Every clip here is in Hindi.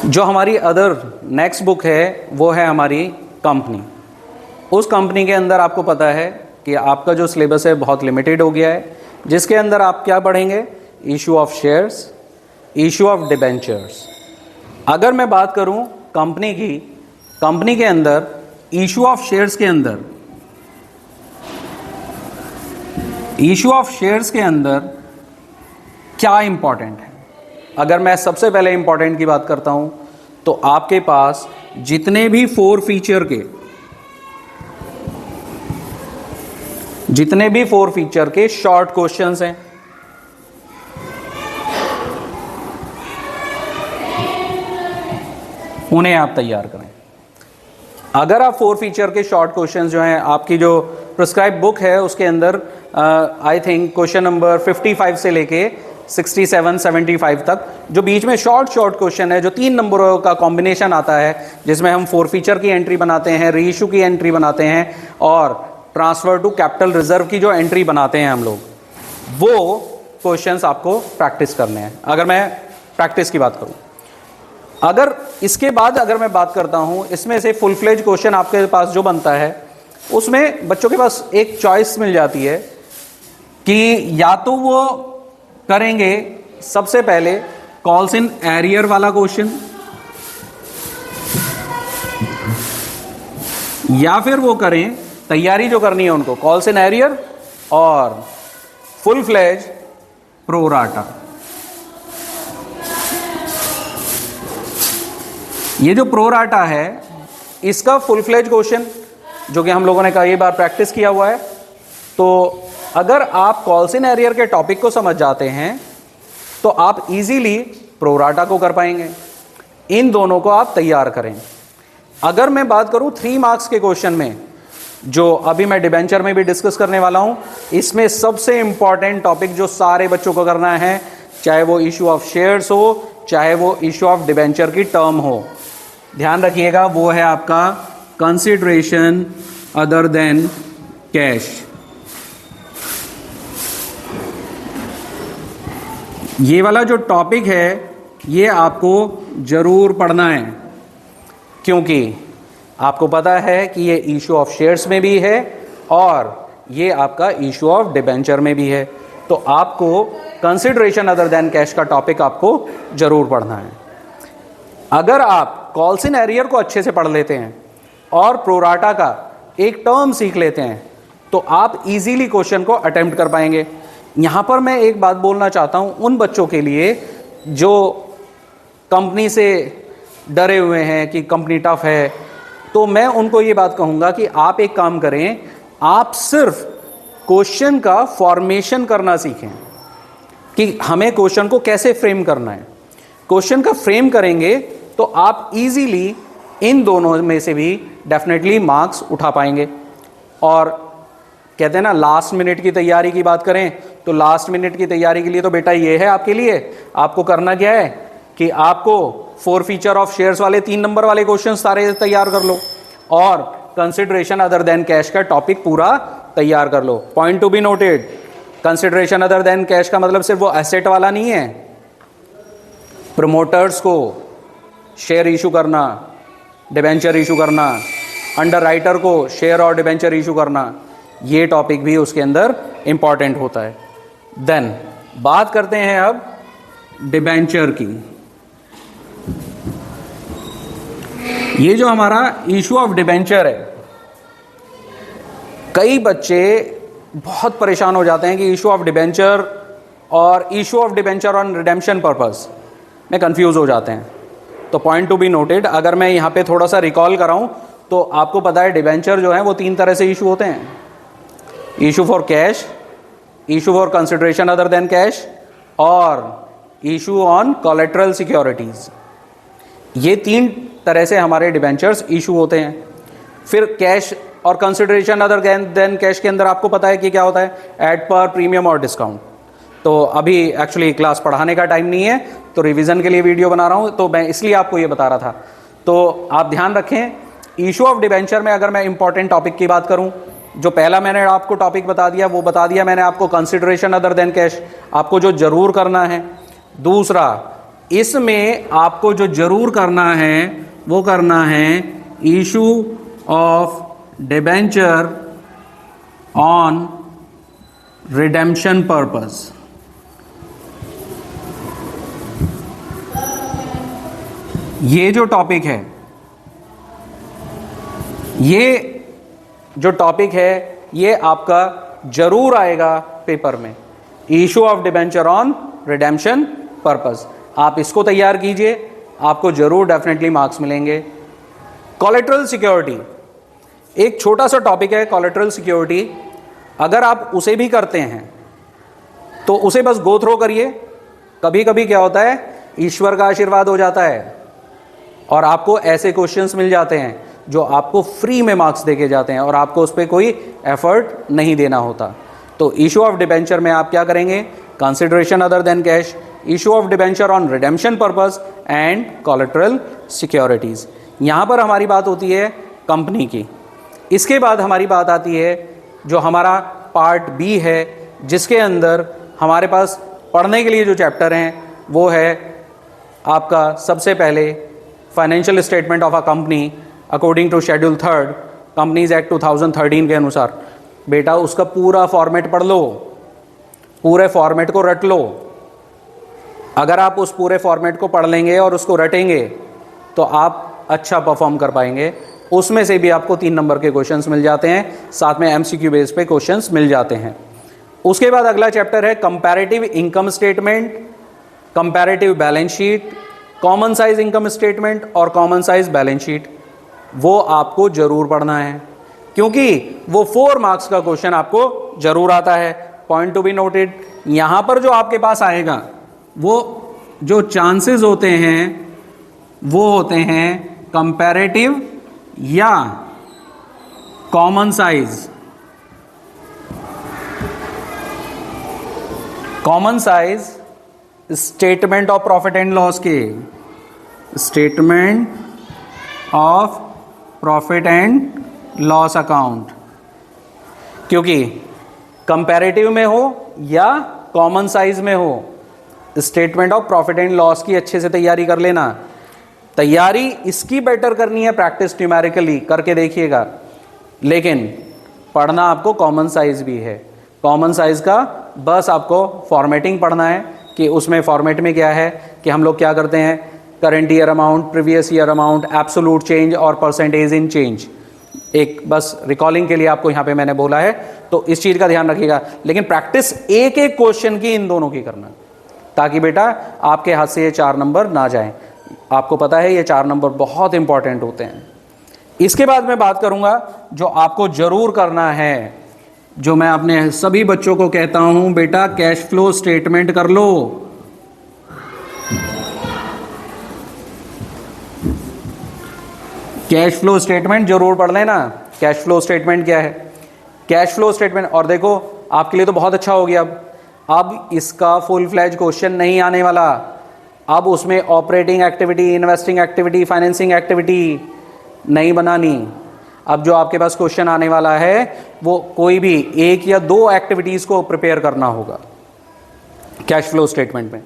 जो हमारी अदर नेक्स्ट बुक है वो है हमारी कंपनी। उस कंपनी के अंदर आपको पता है कि आपका जो सिलेबस है बहुत लिमिटेड हो गया है, जिसके अंदर आप क्या पढ़ेंगे, issue of shares, issue of debentures. अगर मैं बात करूं कंपनी की, कंपनी के अंदर इशू ऑफ शेयर्स के अंदर, इशू ऑफ शेयर्स के अंदर क्या इंपॉर्टेंट है। अगर मैं सबसे पहले इंपॉर्टेंट की बात करता हूं तो आपके पास जितने भी फोर फीचर के शॉर्ट क्वेश्चंस हैं, उन्हें आप तैयार करें। अगर आप फोर फीचर के शॉर्ट क्वेश्चंस जो हैं, आपकी जो प्रिस्क्राइब बुक है उसके अंदर आई थिंक क्वेश्चन नंबर 55 से लेके 67-75 तक जो बीच में शॉर्ट क्वेश्चन है, जो 3 नंबरों का कॉम्बिनेशन आता है, जिसमें हम फोर फीचर की एंट्री बनाते हैं, रीइश्यू की एंट्री बनाते हैं और ट्रांसफर टू कैपिटल रिजर्व की जो एंट्री बनाते हैं हम लोग, वो क्वेश्चंस आपको प्रैक्टिस करने हैं। अगर मैं प्रैक्टिस की बात करूं, अगर इसके बाद अगर मैं बात करता हूं, इसमें से फुल फ्लेज क्वेश्चन आपके पास जो बनता है, उसमें बच्चों के पास एक चॉइस मिल जाती है कि या तो वो करेंगे सबसे पहले कॉल्स इन एरियर वाला क्वेश्चन, या फिर वो करें, तैयारी जो करनी है उनको, कॉल्स इन एरियर और फुल फ्लेज प्रोराटा। ये जो प्रोराटा है, इसका फुल फ्लेज क्वेश्चन जो कि हम लोगों ने कई बार प्रैक्टिस किया हुआ है, तो अगर आप कॉल्स इन एरियर के टॉपिक को समझ जाते हैं तो आप इजीली प्रोराटा को कर पाएंगे। इन दोनों को आप तैयार करें। अगर मैं बात करूं 3 मार्क्स के क्वेश्चन में, जो अभी मैं डिबेंचर में भी डिस्कस करने वाला हूं, इसमें सबसे इंपॉर्टेंट टॉपिक जो सारे बच्चों को करना है, चाहे वो इशू ऑफ शेयर्स हो, चाहे वो इशू ऑफ डिबेंचर की टर्म हो, ध्यान रखिएगा, वो है आपका कंसिडरेशन अदर देन कैश। ये वाला जो टॉपिक है ये आपको जरूर पढ़ना है, क्योंकि आपको पता है कि ये इशू ऑफ शेयर्स में भी है और ये आपका इशू ऑफ डिबेंचर में भी है। तो आपको कंसिडरेशन अदर देन कैश का टॉपिक आपको जरूर पढ़ना है। अगर आप कॉल्स इन एरियर को अच्छे से पढ़ लेते हैं और प्रोराटा का एक टर्म सीख लेते हैं तो आप इजीली क्वेश्चन को अटेम्प्ट कर पाएंगे। यहाँ पर मैं एक बात बोलना चाहता हूँ उन बच्चों के लिए जो कंपनी से डरे हुए हैं कि कंपनी टफ है, तो मैं उनको ये बात कहूँगा कि आप एक काम करें, आप सिर्फ क्वेश्चन का फॉर्मेशन करना सीखें कि हमें क्वेश्चन को कैसे फ्रेम करना है। क्वेश्चन का फ्रेम करेंगे तो आप इजीली इन दोनों में से भी डेफिनेटली मार्क्स उठा पाएंगे। और कहते हैं ना, लास्ट मिनट की तैयारी की बात करें तो लास्ट मिनट की तैयारी के लिए तो बेटा ये है आपके लिए, आपको करना क्या है कि आपको फोर फीचर ऑफ शेयर्स वाले 3 नंबर वाले क्वेश्चन सारे तैयार कर लो और कंसिडरेशन अदर देन कैश का टॉपिक पूरा तैयार कर लो। Point to be noted, consideration other than cash का मतलब सिर्फ वो एसेट वाला नहीं है, प्रमोटर्स को शेयर इशू करना, डिबेंचर इशू करना, अंडर राइटर को शेयर और डिबेंचर इशू करना, ये टॉपिक भी उसके अंदर इंपॉर्टेंट होता है। देन बात करते हैं अब डिबेंचर की। ये जो हमारा इशू ऑफ डिबेंचर है, कई बच्चे बहुत परेशान हो जाते हैं कि इशू ऑफ डिबेंचर और issue of debenture on redemption purpose में कंफ्यूज हो जाते हैं। तो पॉइंट टू बी नोटेड, अगर मैं यहाँ पे थोड़ा सा रिकॉल कराऊँ तो आपको पता है डिबेंचर जो है वो 3 तरह से इशू होते हैं, issue for cash, issue for consideration other than cash और इशू ऑन कोलेटरल सिक्योरिटीज। ये 3 तरह से हमारे डिबेंचर्स इशू होते हैं। फिर कैश और कंसिडरेशन अदर देन कैश के अंदर आपको पता है कि क्या होता है, एड पर, प्रीमियम और डिस्काउंट। तो अभी एक्चुअली क्लास पढ़ाने का टाइम नहीं है, तो रिवीजन के लिए वीडियो बना रहा हूँ, तो मैं इसलिए आपको ये बता रहा था। तो आप ध्यान रखें, इशू ऑफ डिबेंचर में अगर मैं इंपॉर्टेंट टॉपिक की बात करूँ, जो पहला मैंने आपको टॉपिक बता दिया वो बता दिया मैंने आपको, कंसिडरेशन अदर देन कैश आपको जो जरूर करना है। दूसरा इसमें आपको जो जरूर करना है वो करना है issue of debenture on redemption purpose. ये जो टॉपिक है, ये जो टॉपिक है ये आपका जरूर आएगा पेपर में, issue of debenture on redemption purpose. आप इसको तैयार कीजिए, आपको जरूर डेफिनेटली मार्क्स मिलेंगे। कोलेटरल सिक्योरिटी एक छोटा सा टॉपिक है। कोलेटरल सिक्योरिटी अगर आप उसे भी करते हैं तो उसे बस गो थ्रो करिए। कभी कभी क्या होता है, ईश्वर का आशीर्वाद हो जाता है और आपको ऐसे क्वेश्चंस मिल जाते हैं जो आपको फ्री में मार्क्स देके जाते हैं और आपको उस पर कोई एफर्ट नहीं देना होता। तो इशू ऑफ डिबेंचर में आप क्या करेंगे, consideration other than cash, issue of debenture on redemption purpose and collateral securities. यहाँ पर हमारी बात होती है कंपनी की। इसके बाद हमारी बात आती है जो हमारा पार्ट बी है, जिसके अंदर हमारे पास पढ़ने के लिए जो चैप्टर हैं वो है आपका सबसे पहले financial statement of a company according to schedule 3 companies act 2013 के अनुसार। बेटा उसका पूरा फॉर्मेट पढ़ लो, पूरे फॉर्मेट को रट लो। अगर आप उस पूरे फॉर्मेट को पढ़ लेंगे और उसको रटेंगे तो आप अच्छा परफॉर्म कर पाएंगे। उसमें से भी आपको 3 नंबर के क्वेश्चंस मिल जाते हैं, साथ में एमसीक्यू बेस पे क्वेश्चंस मिल जाते हैं। उसके बाद अगला चैप्टर है comparative income statement, comparative balance sheet, common size income statement और कॉमन साइज बैलेंस शीट। वो आपको जरूर पढ़ना है क्योंकि वो 4 मार्क्स का क्वेश्चन आपको जरूर आता है। पॉइंट टू बी नोटेड, यहां पर जो आपके पास आएगा वो जो चांसेस होते हैं वो होते हैं कंपैरेटिव या common size. Common size statement of profit and loss के, statement of profit and loss account, क्योंकि कंपैरेटिव में हो या कॉमन साइज में हो, statement of profit and loss की अच्छे से तैयारी कर लेना। तैयारी इसकी बेटर करनी है, प्रैक्टिस न्यूमेरिकली करके देखिएगा, लेकिन पढ़ना आपको कॉमन साइज भी है। कॉमन साइज का बस आपको फॉर्मेटिंग पढ़ना है कि उसमें फॉर्मेट में क्या है कि हम लोग क्या करते हैं, current year amount, previous year amount, absolute change और परसेंटेज इन चेंज। एक बस रिकॉलिंग के लिए आपको यहाँ पे मैंने बोला है, तो इस चीज़ का ध्यान रखिएगा। लेकिन प्रैक्टिस एक एक क्वेश्चन की इन दोनों की करना, ताकि बेटा आपके हाथ से ये 4 नंबर ना जाएं। आपको पता है ये 4 नंबर बहुत इंपॉर्टेंट होते हैं। इसके बाद मैं बात करूंगा जो आपको जरूर करना है, जो मैं अपने सभी बच्चों को कहता हूं, बेटा कैश फ्लो स्टेटमेंट कर लो। कैश फ्लो स्टेटमेंट जरूर पढ़ लेना। कैश फ्लो स्टेटमेंट क्या है, कैश फ्लो स्टेटमेंट, और देखो आपके लिए तो बहुत अच्छा हो गया, अब इसका फुल फ्लैज क्वेश्चन नहीं आने वाला। अब उसमें operating activity, investing activity, financing activity नहीं बनानी। अब जो आपके पास क्वेश्चन आने वाला है वो कोई भी 1 या 2 एक्टिविटीज़ को प्रिपेयर करना होगा। कैश फ्लो स्टेटमेंट में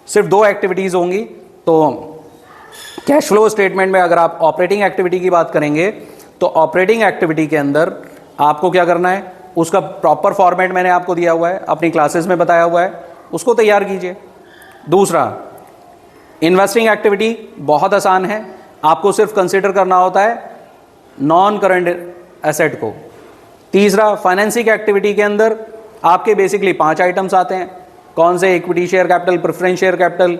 सिर्फ 2 एक्टिविटीज़ होंगी। तो कैश फ्लो स्टेटमेंट में अगर आप ऑपरेटिंग एक्टिविटी की बात करेंगे तो ऑपरेटिंग एक्टिविटी के अंदर आपको क्या करना है, उसका प्रॉपर फॉर्मेट मैंने आपको दिया हुआ है, अपनी क्लासेस में बताया हुआ है, उसको तैयार कीजिए। दूसरा, इन्वेस्टिंग एक्टिविटी बहुत आसान है, आपको सिर्फ कंसिडर करना होता है नॉन करंट एसेट को। तीसरा, फाइनेंसिंग एक्टिविटी के अंदर आपके बेसिकली 5 आइटम्स आते हैं। कौन से, equity share capital, preference share capital,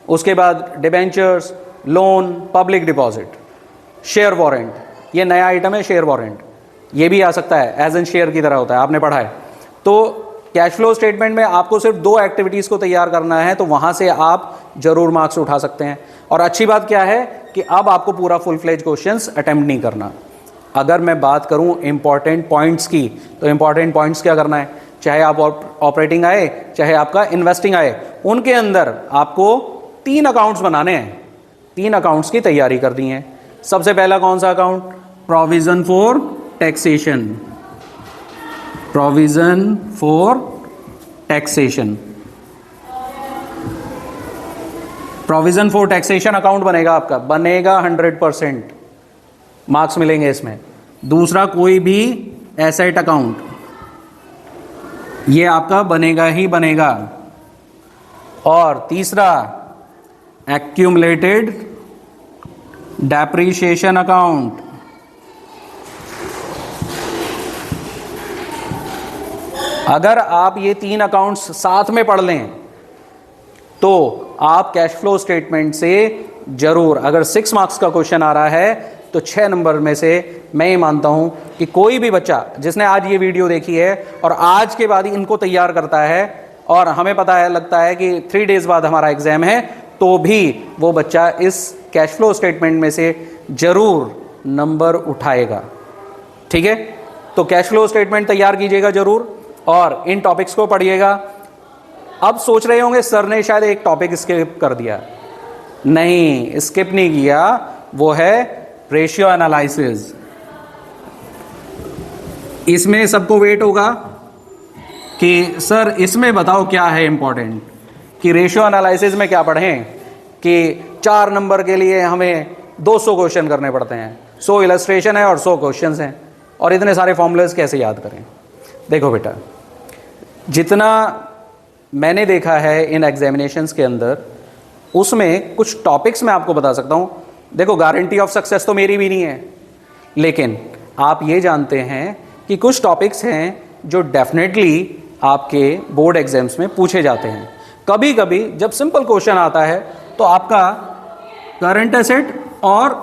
उसके बाद debentures, loan, public deposit, share warrant. ये नया आइटम है शेयर वारंट, ये भी आ सकता है, एज एन शेयर की तरह होता है, आपने पढ़ा है। तो कैश फ्लो स्टेटमेंट में आपको सिर्फ 2 एक्टिविटीज़ को तैयार करना है, तो वहाँ से आप जरूर मार्क्स उठा सकते हैं। और अच्छी बात क्या है कि अब आपको पूरा फुल फ्लेज क्वेश्चंस अटेम्प्ट नहीं करना। अगर मैं बात करूँ इंपॉर्टेंट पॉइंट्स की, तो इंपॉर्टेंट पॉइंट्स क्या करना है, चाहे आप ऑपरेटिंग आए चाहे आपका इन्वेस्टिंग आए, उनके अंदर आपको 3 अकाउंट्स बनाने हैं। 3 अकाउंट्स की तैयारी करनी है। सबसे पहला कौन सा account, provision for taxation, provision for taxation. Provision for taxation account बनेगा आपका, बनेगा 100%, मार्क्स मिलेंगे इसमें। दूसरा कोई भी एसेट अकाउंट, ये आपका बनेगा ही बनेगा। और तीसरा एक्यूमुलेटेड डेप्रिसिएशन अकाउंट, अगर आप ये 3 अकाउंट्स साथ में पढ़ लें तो आप कैश फ्लो स्टेटमेंट से जरूर, अगर 6 मार्क्स का क्वेश्चन आ रहा है तो 6 नंबर में से मैं ये मानता हूं कि कोई भी बच्चा जिसने आज ये वीडियो देखी है और आज के बाद ही इनको तैयार करता है, और हमें पता है, लगता है कि 3 डेज बाद हमारा एग्जाम है, तो भी वो बच्चा इस कैश फ्लो स्टेटमेंट में से जरूर नंबर उठाएगा। ठीक है, तो कैश फ्लो स्टेटमेंट तैयार कीजिएगा जरूर और इन टॉपिक्स को पढ़िएगा। अब सोच रहे होंगे सर ने शायद एक टॉपिक स्किप कर दिया। नहीं, स्किप नहीं किया, वो है रेशियो एनालिसिस। इसमें सबको वेट होगा कि सर इसमें बताओ क्या है इंपॉर्टेंट, कि रेशियो एनालिसिस में क्या पढ़ें कि 4 नंबर के लिए हमें 200 क्वेश्चन करने पड़ते हैं, 100 इलस्ट्रेशन है और 100 क्वेश्चंस हैं, और इतने सारे फॉर्मूलेस कैसे याद करें। देखो बेटा, जितना मैंने देखा है इन एग्जामिनेशंस के अंदर, उसमें कुछ टॉपिक्स मैं आपको बता सकता हूं। देखो, गारंटी ऑफ सक्सेस तो मेरी भी नहीं है, लेकिन आप ये जानते हैं कि कुछ टॉपिक्स हैं जो डेफिनेटली आपके बोर्ड एग्जाम्स में पूछे जाते हैं। कभी कभी जब सिंपल क्वेश्चन आता है तो आपका करंट एसेट और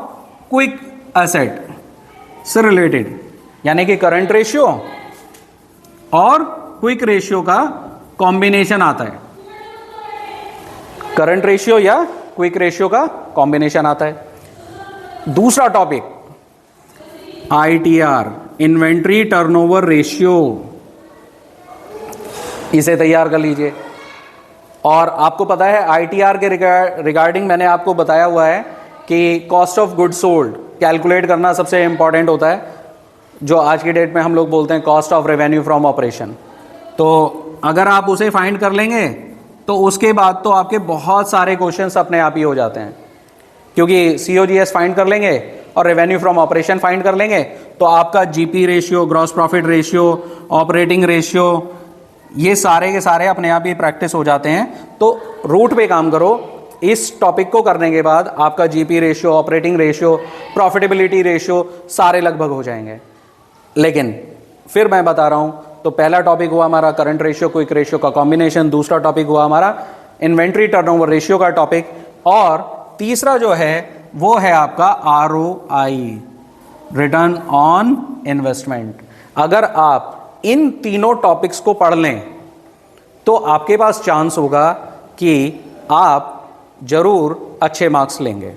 क्विक एसेट से रिलेटेड, यानी कि करंट रेशियो और क्विक रेशियो का कॉम्बिनेशन आता है। करंट रेशियो या क्विक रेशियो का कॉम्बिनेशन आता है। दूसरा topic ITR, inventory turnover ratio, इसे तैयार कर लीजिए। और आपको पता है ITR के रिगार्डिंग मैंने आपको बताया हुआ है कि cost of goods sold calculate करना सबसे इंपॉर्टेंट होता है, जो आज की डेट में हम लोग बोलते हैं cost of revenue from operation. तो अगर आप उसे फाइंड कर लेंगे तो उसके बाद तो आपके बहुत सारे क्वेश्चंस अपने आप ही हो जाते हैं, क्योंकि COGS फाइंड कर लेंगे और रेवेन्यू फ्रॉम ऑपरेशन फाइंड कर लेंगे तो आपका GP ratio, gross profit ratio, operating ratio, ये सारे के सारे अपने आप ही प्रैक्टिस हो जाते हैं। तो रूट पे काम करो, इस टॉपिक को करने के बाद आपका GP ratio, operating ratio, profitability ratio सारे लगभग हो जाएंगे। लेकिन फिर मैं बता रहा हूं, तो पहला टॉपिक हुआ हमारा करंट रेशियो क्विक रेशियो का कॉम्बिनेशन, दूसरा टॉपिक हुआ हमारा इन्वेंट्री टर्नओवर रेशियो का टॉपिक, और तीसरा जो है वो है आपका ROI, रिटर्न ऑन इन्वेस्टमेंट। अगर आप इन तीनों टॉपिक्स को पढ़ लें तो आपके पास चांस होगा कि आप जरूर अच्छे मार्क्स लेंगे।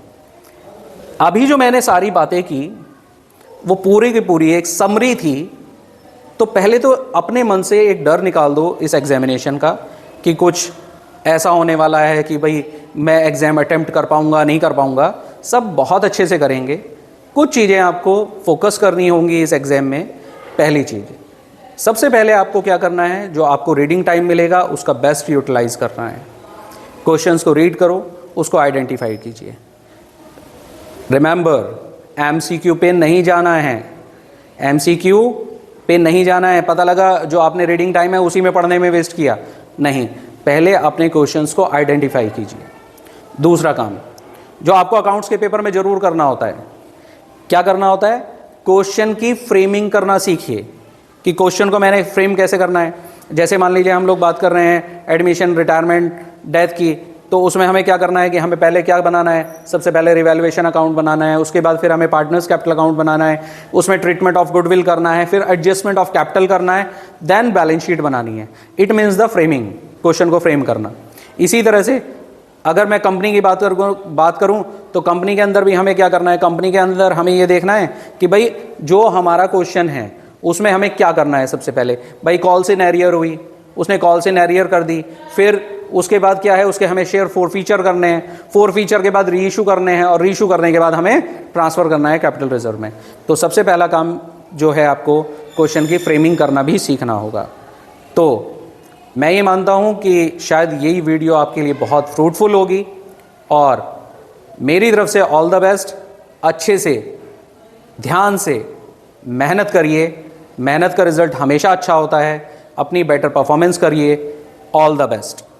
अभी जो मैंने सारी बातें की वो पूरी की पूरी एक समरी थी। तो पहले तो अपने मन से एक डर निकाल दो इस एग्जामिनेशन का कि कुछ ऐसा होने वाला है कि भाई मैं एग्ज़ाम अटेम्प्ट कर पाऊंगा नहीं कर पाऊंगा। सब बहुत अच्छे से करेंगे। कुछ चीज़ें आपको फोकस करनी होंगी इस एग्ज़ाम में। पहली चीज़, सबसे पहले आपको क्या करना है, जो आपको रीडिंग टाइम मिलेगा उसका बेस्ट यूटिलाइज करना है। क्वेश्चंस को रीड करो, उसको आइडेंटिफाई कीजिए। रिमेंबर, MCQ पे नहीं जाना है, MCQ पे नहीं जाना है। पता लगा जो आपने रीडिंग टाइम है उसी में पढ़ने में वेस्ट किया, नहीं, पहले अपने क्वेश्चंस को आइडेंटिफाई कीजिए। दूसरा काम जो आपको अकाउंट्स के पेपर में जरूर करना होता है, क्या करना होता है, क्वेश्चन की फ्रेमिंग करना सीखिए कि क्वेश्चन को मैंने फ्रेम कैसे करना है। जैसे मान लीजिए हम लोग बात कर रहे हैं एडमिशन, रिटायरमेंट, डेथ की, तो उसमें हमें क्या करना है कि हमें पहले क्या बनाना है, सबसे पहले रिवैल्यूएशन अकाउंट बनाना है, उसके बाद फिर हमें पार्टनर्स कैपिटल अकाउंट बनाना है, उसमें ट्रीटमेंट ऑफ गुडविल करना है, फिर एडजस्टमेंट ऑफ कैपिटल करना है, देन बैलेंस शीट बनानी है। It means the framing, question को फ्रेम करना। इसी तरह से अगर मैं कंपनी की बात करूं तो कंपनी के अंदर भी हमें क्या करना है, कंपनी के अंदर हमें ये देखना है कि भाई जो हमारा क्वेश्चन है उसमें हमें क्या करना है। सबसे पहले भाई कॉल से नैरियर हुई, उसने कॉल से नैरियर कर दी, फिर उसके बाद क्या है, उसके हमें शेयर फोरफीचर करने हैं, फोरफीचर के बाद रीइशू करने हैं, और रीइशू करने के बाद हमें ट्रांसफ़र करना है कैपिटल रिजर्व में। तो सबसे पहला काम जो है आपको क्वेश्चन की फ्रेमिंग करना भी सीखना होगा। तो मैं ये मानता हूँ कि शायद यही वीडियो आपके लिए बहुत फ्रूटफुल होगी और मेरी तरफ से ऑल द बेस्ट। अच्छे से, ध्यान से मेहनत करिए, मेहनत का रिजल्ट हमेशा अच्छा होता है। अपनी बेटर परफॉर्मेंस करिए। All the best.